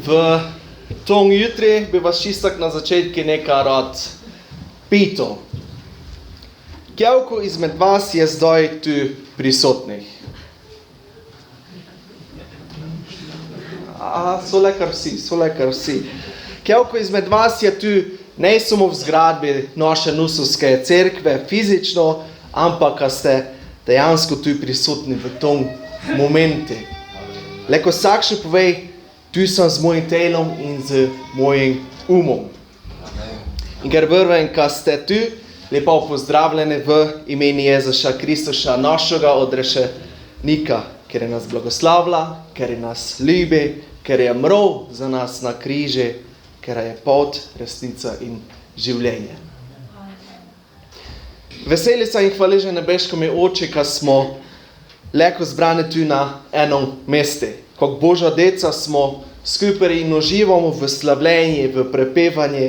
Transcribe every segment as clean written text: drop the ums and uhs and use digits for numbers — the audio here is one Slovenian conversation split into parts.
V tom jutri bi vas čistak na začetku nekaj rad pital. Koliko izmed vas je zdaj tu prisotnih? So lekar vsi. Koliko izmed vas je tu ne samo v zgradbi naše Nusovske cerkve fizično, ampak ka ste dejansko tu prisotni v tom momentu. Leko vsak še povej, tu sem z mojim telom in z mojim umom. In ker verujem, ka ste tu, lepo pozdravljeni v imeni Jezuša Kristuša, našega odrešenika, ker je nas blagoslavlja, ker je nas ljubi, ker je mrl za nas na križi, ker je pot, resnica in življenje. Veseli sem in hvaležen nebeškomi oči, ka smo leko zbrani tu na enom mestu. Kot Božja deca smo skupaj in uživamo v slavljenju, v prepevanju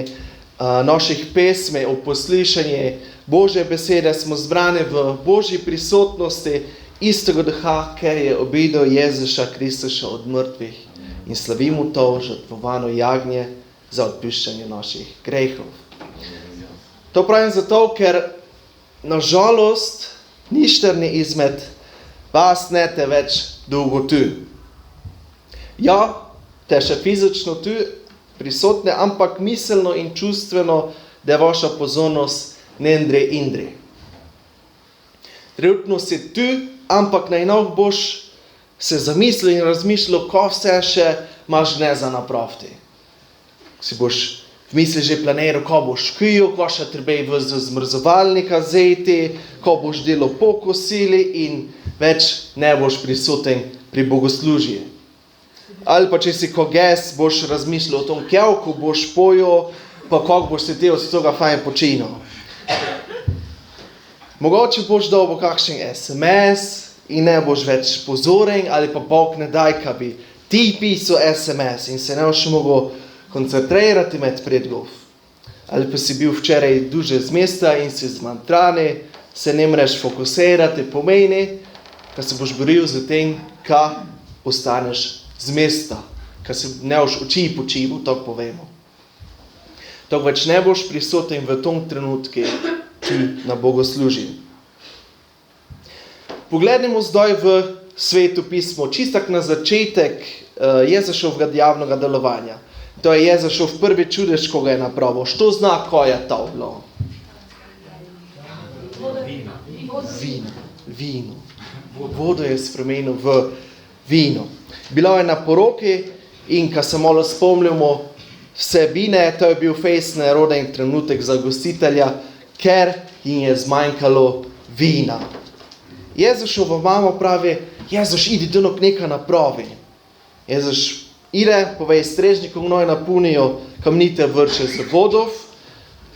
naših pesmi, o poslušanju Božje besede, smo zbrani v Božji prisotnosti istega duha, ker je obedel Jezuša Kristuša od mrtvih in slavimo to žrtvovano jagnje za odpuščanje naših grehov. To pravim zato, ker nažalost ništerni izmed vas ne te več dolgo tu. Ja, te še fizično tu prisotne, ampak miselno in čustveno, da je vaša pozornost nendre indri. Trenutno si tu, ampak najnov boš se zamislil in razmišljal, ko vse še imaš ne za napraviti. Si boš v misli že planiral, ko boš kujil, ko še treba v zmrzovalnika zeti, ko boš delo pokosili in več ne boš prisoten pri bogoslužju. Ali pa če si ko ges, boš razmišljal o tom, koliko boš pojel, pa koliko boš se te od toga fajn počinil. Mogoče boš dobil kakšen SMS in ne boš več pozoren, ali pa Bog ne daj, ka bi ti pisal SMS in se ne boš mogel koncentrirati med predgov. Ali pa si bil včeraj duže z mesta in si zmantrani, se ne mreš fokusirati, pomeni, ka se boš boril za tem, ka ostaneš z mesta, ka se ne boš oči počival, tako povemo. Tako več ne boš prisoten v tom trenutku, ki na bogoslužju. Pogledamo zdaj v Sveto pismo, čistak na začetek Jezušovega javnega delovanja. To je Jezušov prvi čudež, ko ga je napravil. Što zna, ko je to bilo? Vino. Vodo je spremenil v vino. Bilo je na poroki in ko se malo spomnimo vsebine, to je bil fejst neroden trenutek za gostitelja, ker jim je zmanjkalo vina. Jezušova mama pravi, Jezuš, idi donok nekaj napravi. Jezuš ide, povej strežnikom, noj napunijo kamnite vrče z vodov,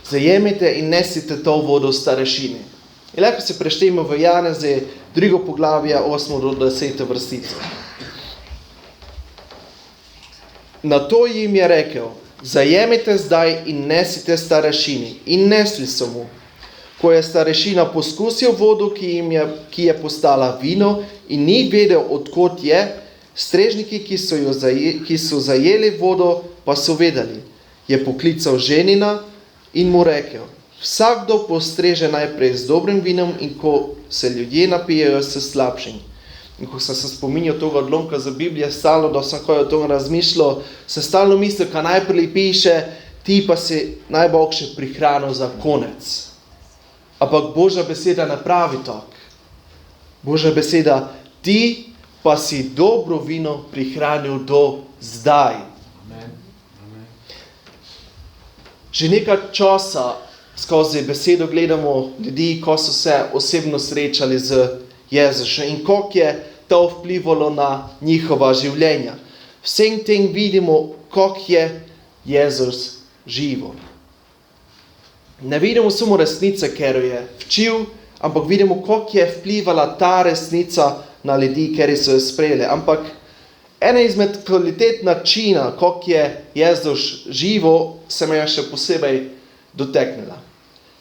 zajemite in nesite to vodo v starešini. In lepo se preštejmo v Janeze, 2. poglavje, 8. do 10. vrstice. Na to jim je rekel, zajemite zdaj in nesite starešini. In nesli so mu. Ko je starešina poskusil vodo, ki je postala vino in ni vedel, odkot je, strežniki, ki so zajeli vodo, pa so vedeli. Je poklical ženina in mu rekel, vsakdo postreže najprej z dobrim vinom in ko se ljudje napijejo s slabšim. In ko sem se spominjal toga odlomka za Biblije, stalno, da sem ko je o tom razmišljal, sem stalno mislil, ka najprej piše, ti pa si najboljše prihranil za konec. Ampak Božja beseda ne pravi tak. Božja beseda, ti pa si dobro vino prihranil do zdaj. Amen. Že nekaj časa skozi besedo gledamo ljudi, ko so se osebno srečali z Jezušem in koliko je to vplivalo na njihova življenja. Vsem tem vidimo, koliko je Jezus živo. Ne vidimo samo resnice, ker je včil, ampak vidimo, koliko je vplivala ta resnica na ljudi, ker so jo sprejeli. Ampak ena izmed kvalitet načina, koliko je Jezus živo, se me je še posebej doteknila.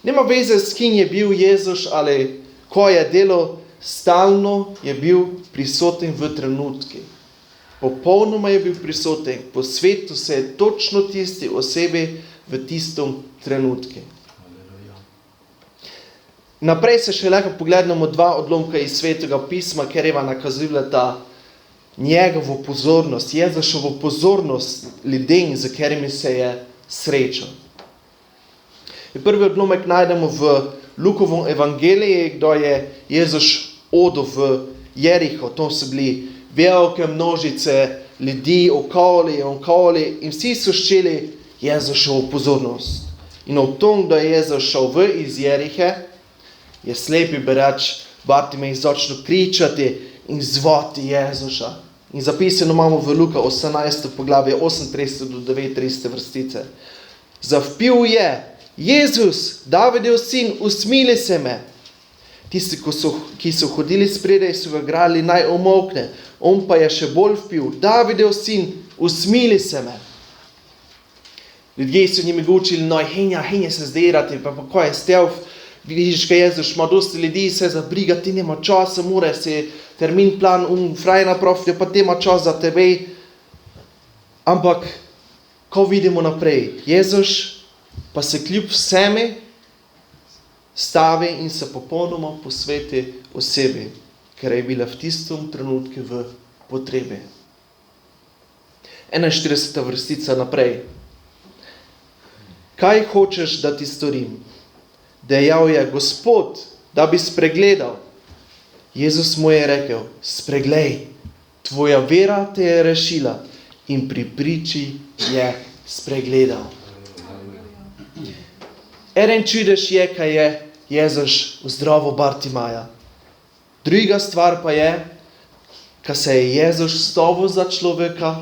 Nema veze, s kim je bil Jezus ali ko je delo, stalno je bil prisoten v trenutki. Popolnoma je bil prisoten, posvetil se je točno tisti osebi v tistom trenutku. Naprej se še lahko pogledamo dva odlomka iz Svetega pisma, ker je nakazujeta njegovo pozornost, Jezusovo pozornost ljudem, za katerimi se je srečal. Prvi odlomek najdemo v Lukovom evangeliji, kdo je Jezus odel v Jeriho. To so bili velike množice ljudi okoli in vsi so ščeli Jezusovo pozornost. In v tom, da je Jezus šel iz Jerihe, je slepi berač Bartimej začel kričati in zvati Jezusa. In zapisano imamo v Luka 18. poglavje 38 do 39 vrstice. Zavpil je: Jezus, Davidov sin, usmili se me. Tisti, ki so hodili spredaj, so ga grali, naj umolkne. On pa je še bolj vpil: Davidov sin, usmili se me. Ljudje so njimi govorili: no, henja se zdirati, pa ko je stelv, vidiš, kaj Jezus ima dosti ljudi, se zabriga, ti nema časa, mora se termin plan fraj napraviti, pa ti ima čas za tebe. Ampak, ko vidimo naprej, Jezus pa se kljub vsemi stavi in se popolnoma posveti osebi, ker je bila v tistem trenutku v potrebi. 41. vrstica naprej. Kaj hočeš, da ti storim? Dejal je: Gospod, da bi spregledal. Jezus mu je rekel: spreglej, tvoja vera te je rešila. In pri priči je spregledal. Eden čudež je, kaj je Jezus uzdravil Bartimaja. Druga stvar pa je, kaj se je Jezus stavil za človeka,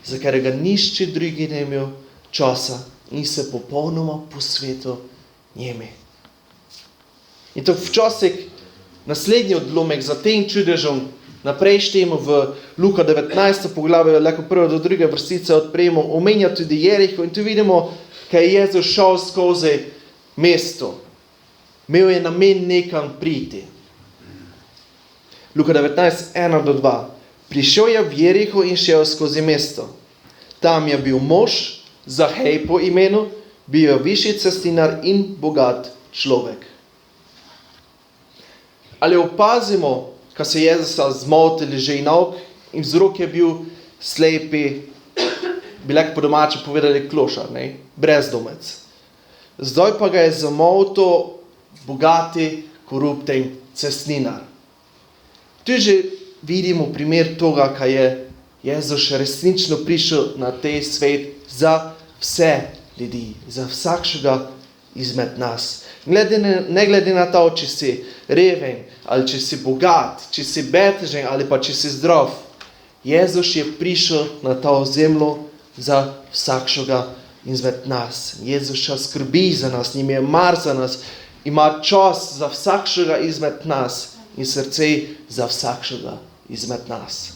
za katerega nišče drugi ne imel časa in se popolnoma posvetil njemu. In to včasih naslednji odlomek za tem čudežom naprej štejemo v Luka 19. poglavju, lahko prvo do druge vrstice odpremo, omenja tudi Jeriho in tu vidimo, kaj je Jezus šel skozi mesto. Imel je namen nekam priti. Luka 19, 1 do 2. Prišel je v Jeriho in šel skozi mesto. Tam je bil mož, Zahej po imenu, bil je višji cestinar in bogat človek. Ali opazimo, ko se Jezusa zmotili že inauk in vzrok je bil slepi, bi lahko po domače povedali klošar, brezdomec. Zdaj pa ga je zamotil bogati, korupten cestninar. Tu že vidimo primer toga, kaj je Jezus resnično prišel na tej svet za vse ljudi, za vsakšega izmed nas. Ne glede na to, če si reven, ali če si bogat, če si betežen, ali pa če si zdrav. Jezus je prišel na to zemljo za vsakšega izmed nas. Jezus skrbi za nas, njim je mar za nas, ima čas za vsakšega izmed nas in srce za vsakšega izmed nas.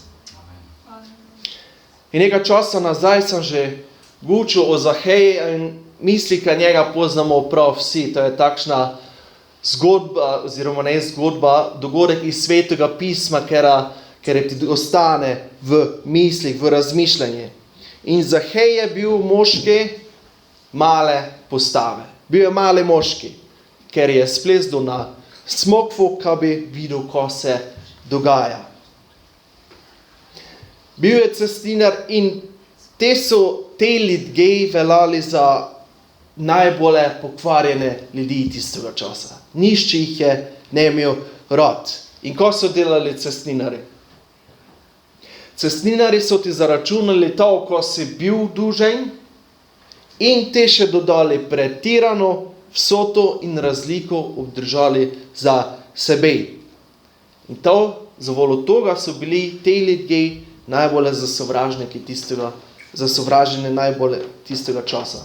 In nekaj časa nazaj sem že govoril o Zaheji in misli, kaj njega poznamo prav vsi. To je takšna zgodba, oziroma ne zgodba, dogodek iz Svetega pisma, ker ti ostane v mislih, v razmišljanje. In Zahej je bil moški male postave. Bil je mali moški, ker je splezal na smokvu, ko bi videl, ko se dogaja. Bil je cestinar in te ljudje veljali za najbolje pokvarjene ljudi tistega časa. Nišče jih je ne imel rad. In ko so delali cestninari? Cestninari so ti zaračunali to, ko si bil dolžen in te še dodali pretirano vsoto in razliko obdržali za sebe. In to, zavoljo toga so bili te ljudje najbolje zasovraženi najbolje tistega časa.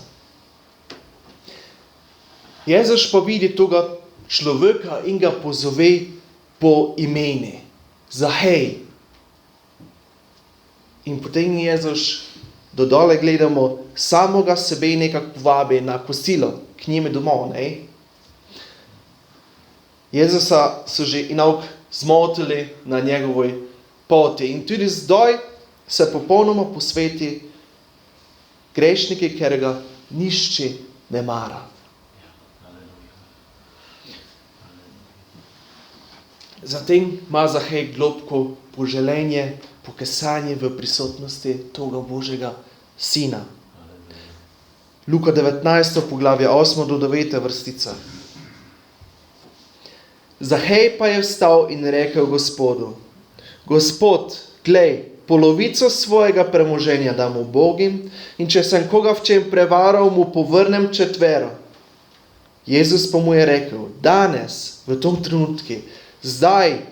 Jezus pa vidi toga človeka in ga pozove po imeni. Zahej. In potem Jezus dodole gledamo, samoga sebe nekako povabi na kosilo k njime domov. Jezusa so že inauk zmotili na njegovoj poti. In tudi zdaj se popolnoma posveti grešniki, ker ga nišče ne mara. Zatem ima Zahej globko poželenje, pokesanje v prisotnosti toga Božjega Sina. Luka 19. poglavje 8. do 9. vrstica. Zahej pa je vstal in rekel Gospodu: Gospod, glej, polovico svojega premoženja dam ubogim, in če sem koga v čem prevaral, mu povrnem četvero. Jezus pa mu je rekel: danes, v tom trenutku, zdaj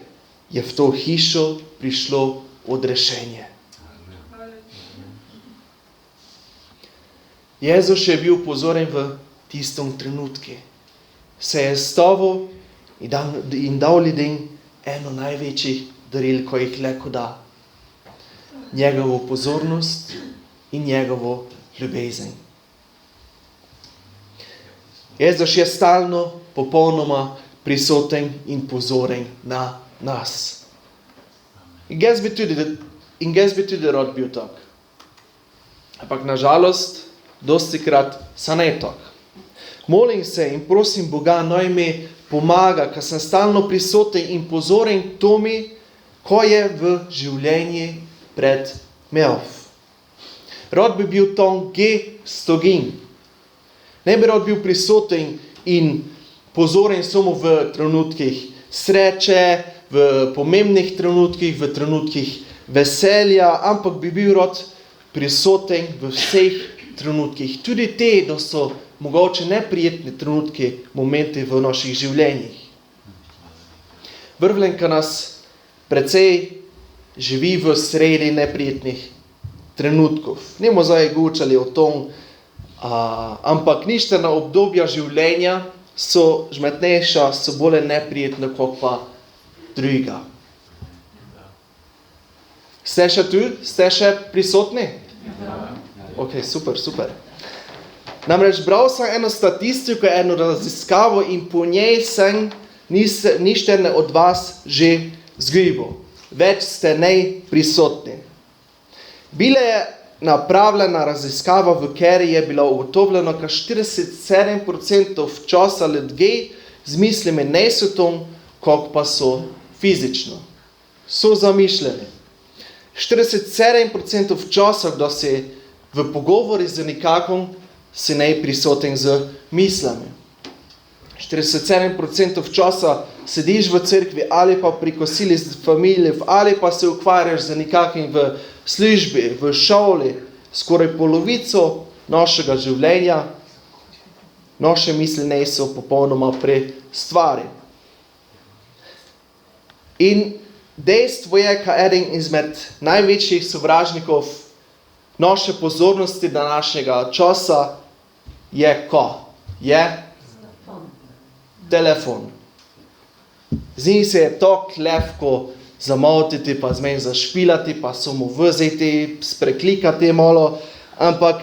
je v to hišo prišlo odrešenje. Jezus je bil pozoren v tistem trenutku. Se je stavil in dal ljudem eno največjih daril, ko jih lahko da. Njegovo pozornost in njegovo ljubezen. Jezus je stalno, popolnoma prisoten in pozoren na nas. In jaz bi tudi rad bil tak. Ampak nažalost, dostikrat se ne tak. Molim se in prosim Boga, naj mi pomaga, ker sem stalno prisoten in pozoren tome, ko je v življenju pred mejo. Rad bi bil tam stogin. Ne bi rad bil prisoten in pozoren samo v trenutkih sreče, v pomembnih trenutkih, v trenutkih veselja, ampak bi bil rad prisoten v vseh trenutkih. Tudi te, da so mogoče neprijetni trenutki, momenti v naših življenjih. Vrvlenka nas precej živi v sredi neprijetnih trenutkov. Nemo zdaj gučali o tom, ampak ništena obdobja življenja so žmetnejša, so bolj neprijetna kot pa druga. Ste še tu? Ste še prisotni? Ok, super. Namreč bral sem eno statistiko, eno raziskavo in po njej sem ništene od vas že zgubil. Več ste nej prisotni. Bila je napravljena raziskava, v kateri je bilo ugotovljeno, da 47% časa ljudi z mislimi ne so tom, kako pa so fizično. So zamišljeni. 47% časa, da si v pogovori z nekakom, si ne prisoten z mislami. 47% časa sediš v cerkvi ali pa pri kosili z familijo, ali pa se ukvarjaš z nekakim v službi, v šoli. Skoraj polovico našega življenja, naše misli ne so popolnoma pri stvari. In dejstvo je, da eden izmed največjih sovražnikov naše pozornosti današnjega časa je ko? Je telefon. Z njim se je tako lehko zamotiti, pa zmen zašpilati, pa samo vzeti, spreklikati malo, ampak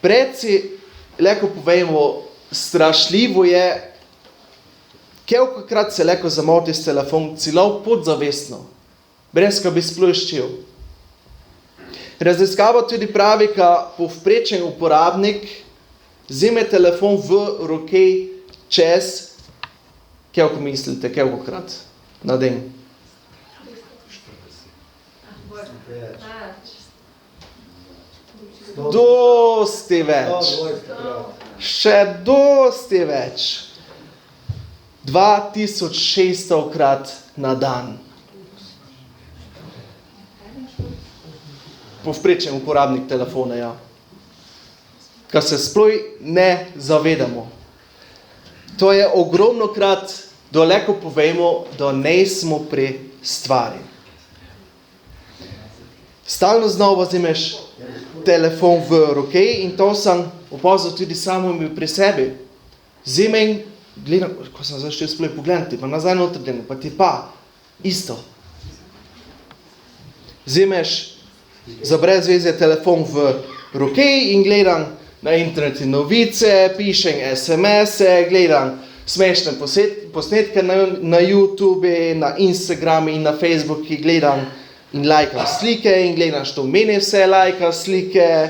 predsi, lahko povemo, strašljivo je, kolikokrat se lahko zamoti s telefon, celo podzavestno, brez ka bi sploščil. Raziskava tudi pravi, da povprečen uporabnik vzame telefon v roke čez, koliko mislite, kolikokrat na dan? Dosti več. Še dosti več. 2600 krat na dan. Povprečen uporabnik telefona, ja. Kar se sploh ne zavedamo. To je ogromno krat, da lahko povemo, da ne smo pri stvari. Stalno znova vzameš telefon v roke in to sem opazil tudi samo pri sebi. Vzamem, gledam, ko sem začel sploh pogledati, pa nazaj notrden, pa ti pa isto. Vzameš za brez veze telefon v roke in gledam na internetu novice, pišem SMS-e, gledam smešne posnetke na YouTube, na Instagramu in na Facebooku, gledam in lajkam slike in gledam, što meni vse lajka slike.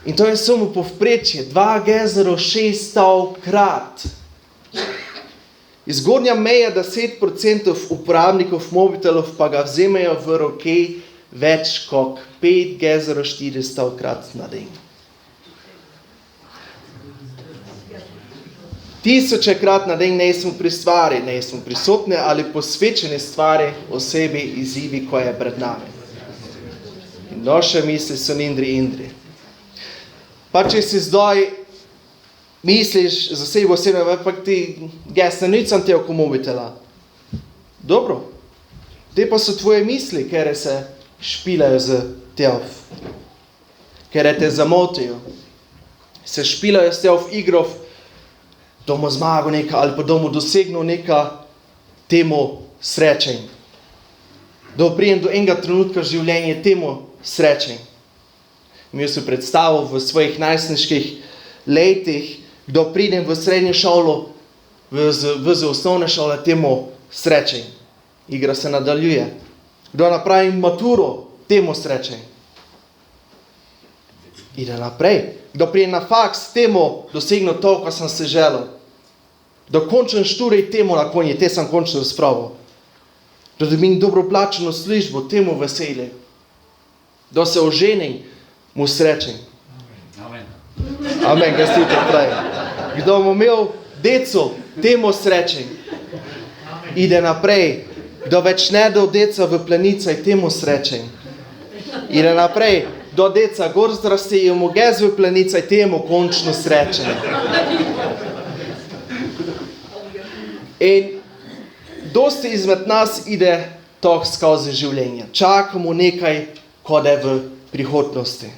In to je samo povprečje, 2600 krat. Zgornja meja 10% uporabnikov mobitelov pa ga vzemejo v roke več kot 5400 krat na dan. 1000-krat na dan nismo pri stvari, nismo prisotni ali posvečeni stvari, osebi, izzivi, ko je pred nami. In naše misli so indri. Pa če si zdaj misliš za sebe osebno, pa ti gesne nisem te oko mobitela. Dobro, te pa so tvoje misli, kere se špilajo z tev, kere te zamotijo. Se špilajo s tev igrov, domo zmago neka ali pa domo dosegnu neka temu srečen. Da prijem do enega trenutka življenja temu srečen. Imel sem predstavo v svojih najstniških letih, kdo pridem v srednjo šolo, v osnovne šole temu srečen. Igra se nadaljuje. Kdo napravi maturo, temu srečen. Ide naprej. Kdo pride na faks, temu dosegnu to, ko sem se želel. Da končam študij, temu na konje, te sem končno spravil. Da dobim dobro plačeno službo, temu veselje. Da se oženim, mu srečen. Amen, glasite prej. Kdo mu imel deco, temu srečen. Ide naprej. Kdo več ne do deca v plenicaj, temu srečen. Ide naprej. Do deca gor zdrasti in mu gez v plenicaj, temu končno srečen. In dosti izmed nas ide to skozi življenje. Čakamo nekaj, kod je v prihodnosti.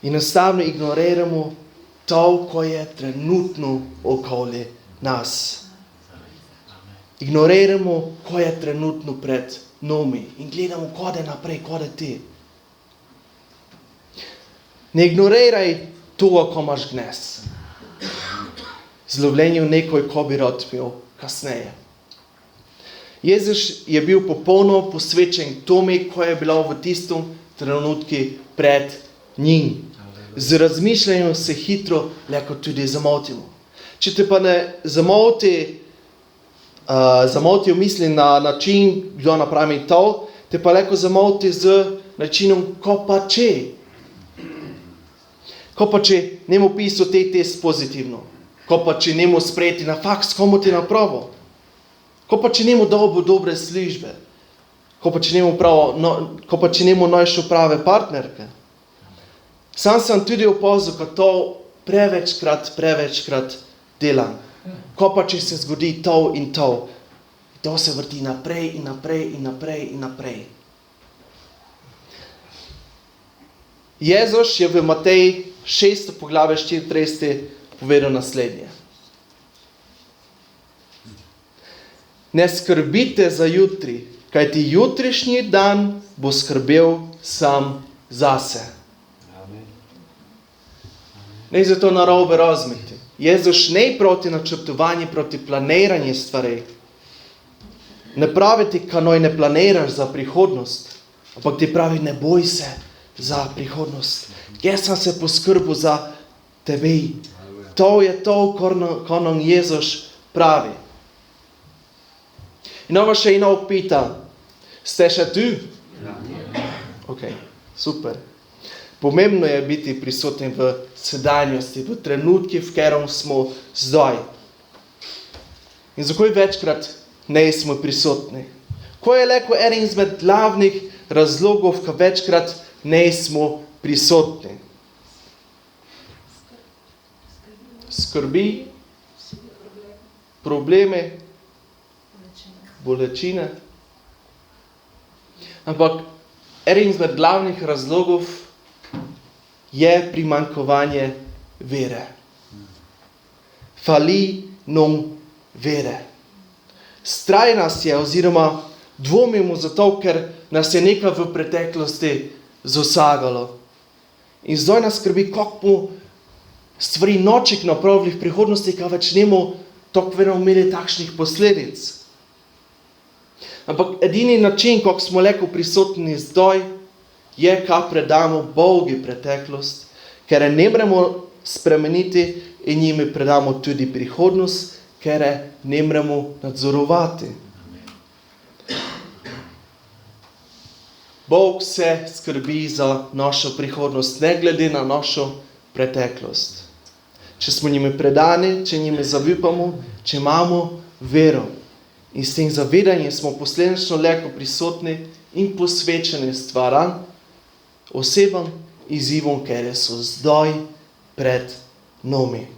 In enostavno ignoriramo to, ko je trenutno okoli nas. Ignoriramo, ko je trenutno pred nami. In gledamo, kod je naprej, kod je ti. Ne ignoriraj to, ko imaš gnes. Zlovljenje v nekoj, ko bi rad imel kasneje. Jezus je bil popolno posvečen tome, ko je bilo v tistem trenutku pred njim. Z razmišljanjem se hitro lahko tudi zamotimo. Če te pa ne zamotijo misli na način, kdo napravi to, te pa lahko zamoti z načinom, ko pa če. Ko pa če nemo pisati te test pozitivno. Ko pa če nemo sprejeti na faks, komu ti napravo. Ko pa če nemo dobre službe. Ko pa če nemo najšo prave partnerke. Sam sem tudi opazil, ko to prevečkrat delam. Ko pa če se zgodi to in to. To se vrti naprej in naprej in naprej in naprej. Jezus je v Matej 6. poglavje 34. povedal naslednje. Ne skrbite za jutri, kajti jutrišnji dan bo skrbel sam zase. Ne zato narobe razumeti. Jezus ne proti načrtovanju, proti planiranju stvari. Ne pravi ti, kaj ne planiraš za prihodnost, ampak ti pravi, ne boj se za prihodnost. Jaz sem se poskrbel za tebe. To je to, kar nam Jezus pravi. In ovo še eno pita, ste še tu? Ok, super. Pomembno je biti prisotni v sedanjosti, v trenutki, v katerem smo zdaj. In zakaj večkrat ne smo prisotni? Ko je lahko eden izmed glavnih razlogov, ko večkrat ne smo prisotni? Skrbi, probleme, bolečine. Ampak eden izmed glavnih razlogov je primanjkovanje vere. Fali nam vere. Straj nas je oziroma dvomimo zato, ker nas je nekaj v preteklosti zasagalo. In zdaj nas skrbi, kako bo stvari noček napravili v prihodnosti, kaj več nemo tako vedno imeli takšnih posledic. Ampak edini način, kako smo lahko prisotni zdaj, je, kaj predamo Bogu preteklost, ker ne moremo spremeniti in jim predamo tudi prihodnost, ker ne moremo nadzorovati. Bog se skrbi za našo prihodnost, ne glede na našo preteklost. Če smo njim predani, če njim zaupamo, če imamo vero. In s tem zavedanjem smo posledično lahko prisotni in posvečeni stvaram, osebam, izzivom, ker so zdaj pred nami.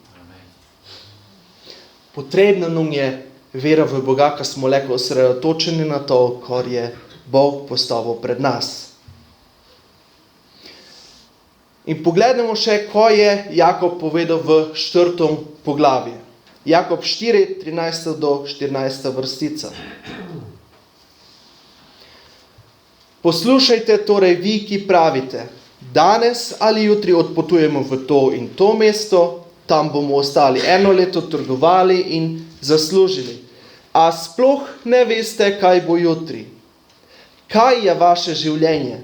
Potrebna nam je vera v Boga, ker smo lahko osredotočeni na to, kar je Bog postavil pred nas. In pogledamo še, kaj je Jakob povedal v 4. poglavju. Jakob 4, 13 do 14 vrstica. Poslušajte torej vi, ki pravite, danes ali jutri odpotujemo v to in to mesto, tam bomo ostali 1 leto trgovali in zaslužili. A sploh ne veste, kaj bo jutri. Kaj je vaše življenje?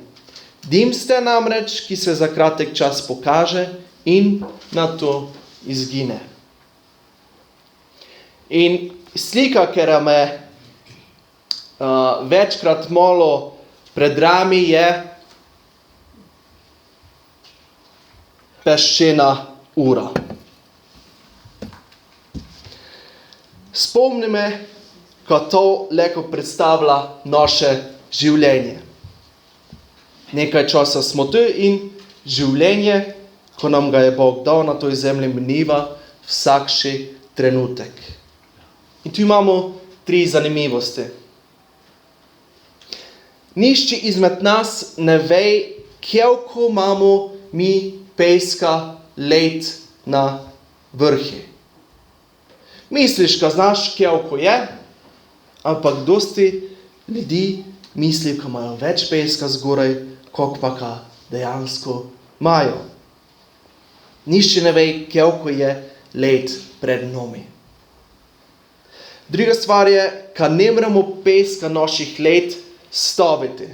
Dim ste namreč, ki se za kratek čas pokaže in nato izgine. In slika, ker me večkrat malo predrami, je peščena ura. Spomni me, ko to lahko predstavlja naše življenje. Nekaj časa smo tu in življenje, ko nam ga je Bog dal na toj zemlji, miniva vsakši trenutek. In tu imamo 3 zanimivosti. Nišče izmed nas ne ve, koliko imamo mi peska let na vrhi. Misliš, ko znaš, koliko je, ampak dosti ljudi misli, ko imajo več peska zgoraj, koliko pa ga dejansko imajo. Nišče ne ve, koliko je let pred nami. Druga stvar je, ko ne moremo peska naših let staviti.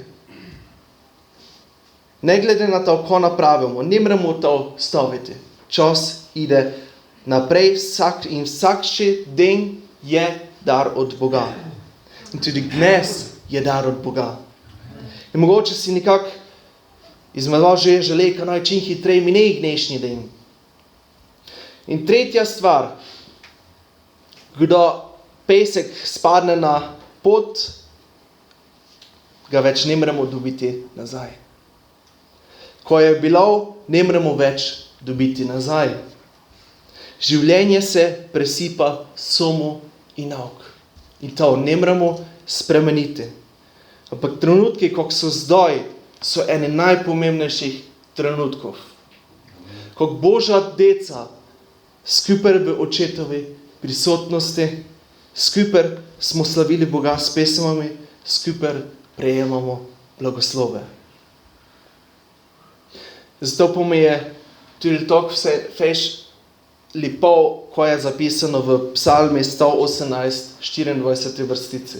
Ne glede na to, ko napravimo, ne moremo to staviti. Čas ide naprej in vsakši dan je dar od Boga. In tudi dnes je dar od Boga. In mogoče si nekako izmed vas že želi, ko naj čim hitreje mine dnešni dan. In tretja stvar, kdo pesek spadne na pot, ga več ne moremo dobiti nazaj. Ko je bilo, ne moremo več dobiti nazaj. Življenje se presipa samo in nauk. In to ne moremo spremeniti. Ampak trenutki, kot so zdaj, so eni najpomembnejših trenutkov. Kot Božja deca, skupaj v očetovi prisotnosti, skupaj smo slavili Boga s pesmami, skupaj prejemamo blagoslove. Zato pa mi je tudi tako vse feš lepo, ko je zapisano v Psalmi 118, 24 vrstici.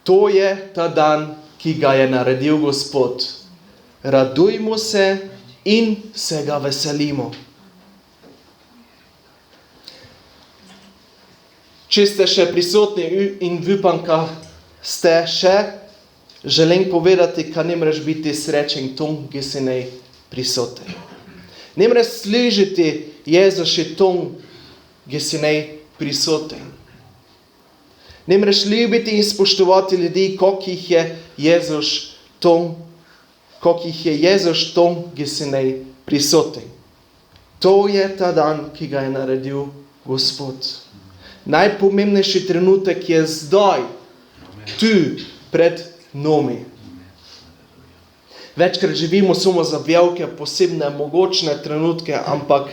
To je ta dan, ki ga je naredil Gospod. Radujmo se in se ga veselimo. Če ste še prisotni in upam, ka ste še, želim povedati, ka ne moreš biti srečen tom, ki si ne prisoten. Ne moreš služiti Jezuši tom, ki si ne prisoten. Ne moreš ljubiti in spoštovati ljudi, koliko jih je Jezus tom, ki si ne prisoten. To je ta dan, ki ga je naredil Gospod. Najpomembnejši trenutek je zdaj, tu, pred nami. Večkrat živimo samo za velike, posebne, mogočne trenutke, ampak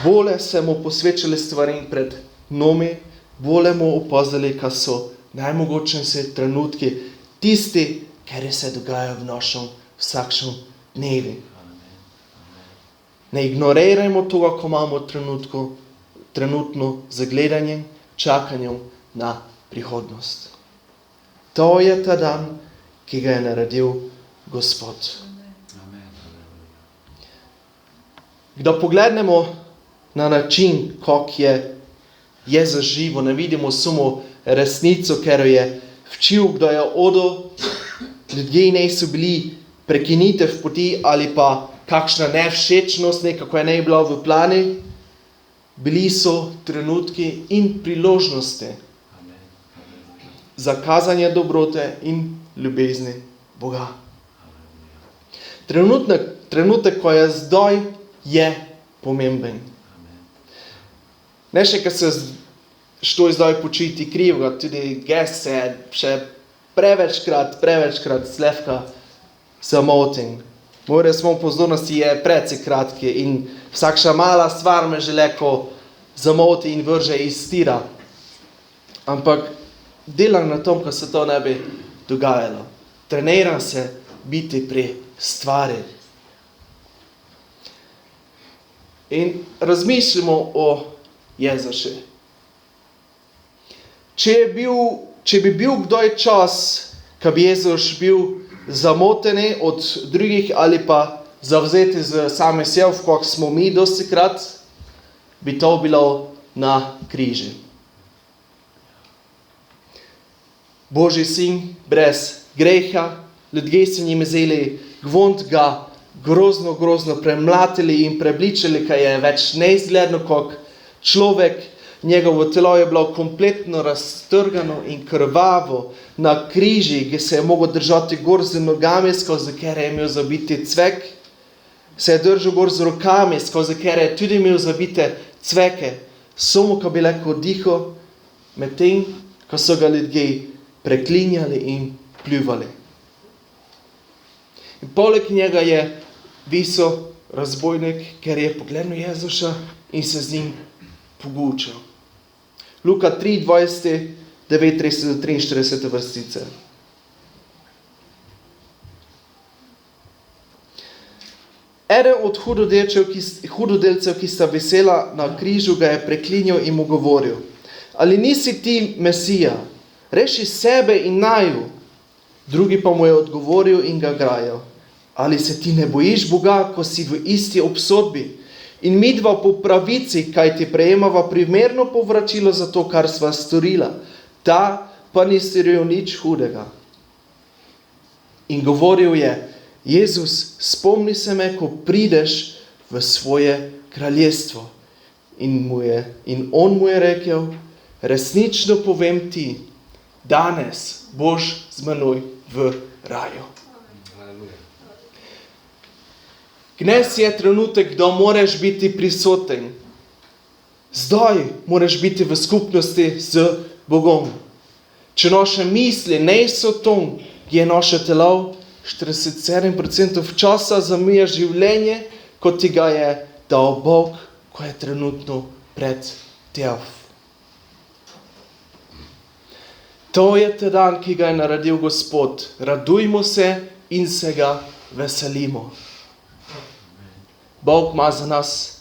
bolje se mu posvečali stvarim pred nami, bolje mu opazili, kaj so najmogočnejši trenutki, tisti, ki se dogajajo v našem vsakšnem dnevi. Ne ignorirajmo toga, ko imamo trenutno z gledanjem, čakanjem na prihodnost. To je ta dan, ki ga je naredil Gospod. Da poglednemo na način, kako je Jezus živo, ne vidimo samo resnico, ker je včil, kdo je odel, ljudje niso bili prekinitev poti ali pa kakšna nevšečnost, nekako je ne bila v plani, bili so trenutki in priložnosti za kazanje dobrote in ljubezni Boga. Trenutek, ko je zdaj, je pomemben. Ne še, ko se što zdaj počuti krivega, tudi gest se še prevečkrat slevka zamotim. Moje smo pozornosti je precej kratke in vsakša mala stvar me že leko zamoti in vrže iz tira. Ampak delam na tom, ko se to ne bi dogajalo. Treniram se biti pri stvari. In razmišljamo o Jezusu. Če bi bil kdaj čas, ko bi Jezus bil zamoteni od drugih ali pa zavzeti z same sebe, kako smo mi dostikrat, bi to bilo na križi. Božji sin brez greha, ljudje so njim vzeli gvont, ga grozno premlatili in prebličili, kaj je več neizgledno kot človek. Njegovo telo je bilo kompletno raztrgano in krvavo na križi, ki se je mogel držati gor z nogami, skozi kere je imel zabiti cvek. Se je držal gor z rokami, skozi kere je tudi imel zabite cveke. Samo, ko bi lahko dihal, medtem, ko so ga ljudje preklinjali in pljuvali. In poleg njega je visel razbojnik, ker je pogledal Jezusa in se z njim pogučal. Luka 3:20, 39-43 vrstice. Eden od hudodelcev, ki sta vesela na križu, ga je preklinjal in mu govoril: ali nisi ti Mesija? Reši sebe in naju. Drugi pa mu je odgovoril in ga grajal: ali se ti ne bojiš Boga, ko si v isti obsodbi? In midva po pravici, kaj ti prejemava primerno povračilo za to, kar sva storila. Ta pa ni storil nič hudega. In govoril je: Jezus, spomni se me, ko prideš v svoje kraljestvo. In on mu je rekel: resnično povem ti, danes boš z menoj v raju. Dnes je trenutek, da moraš biti prisoten. Zdaj moraš biti v skupnosti z Bogom. Če naše misli niso tom, je naše telo 47% časa zamija življenje, kot ti ga je dal Bog, ko je trenutno pred tev. To je ta dan, ki ga je naredil Gospod. Radujmo se in se ga veselimo. Bog ima za nas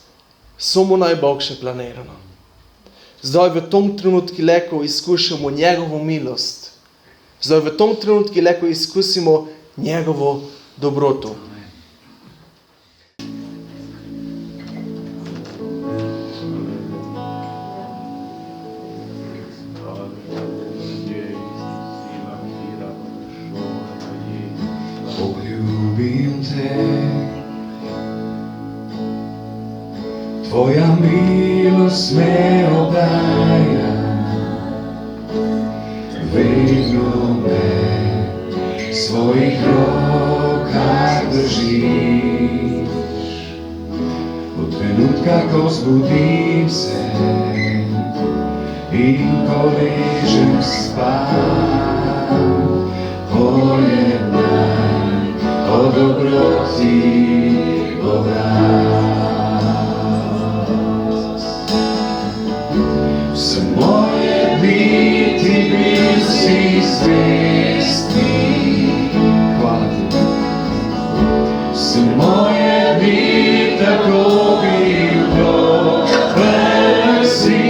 samo najboljše planirano. Zdaj v tom trenutku lahko izkušamo njegovo milost. Zdaj v tom trenutku lahko izkusimo njegovo dobroto. Poljubim te, tvoja milost me obdaja, vedno me svojih rokah držiš. Od trenutka, ko zbudim se in ko ležem spam, pojednaj o dobroti Boga. Vse moje biti bil si zvesti, hvala ti. Vse moje biti tako bil dober si,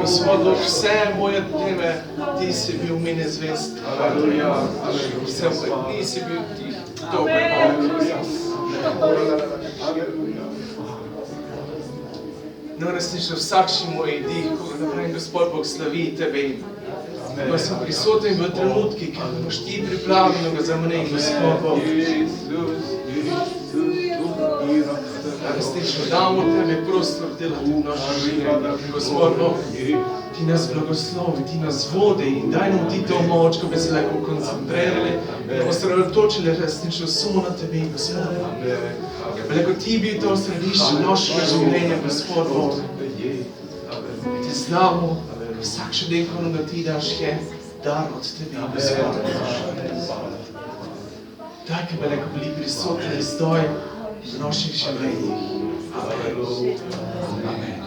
Gospod Bog, vse moje dneve, ti si bil meni zvest. Vse ti si bil ti dober Bog. No, resnično vsakši moj dih, ko da pravim, Gospod Bog slavi tebe. Da sem prisoten v trenutki, ki boš ti pripravljenega za mene, Gospod Bog. Da resnično damo tebe prostor delati v našem življenju. Gospod Bog, ti nas blagoslovi, ti nas vodi in daj nam ti to moč, ko bi se lahko koncentrirali in osredotočili resnično samo na tebe, Gospod Bog. Lahko ti bi to središče našega življenja, Gospod Bog. Ti znamo, vsak še dan, ko nam ti daš, je dar od tebe, Gospod Bog. Daj, ki bi lahko bili prisotni zdaj v naših življenjih. Amen.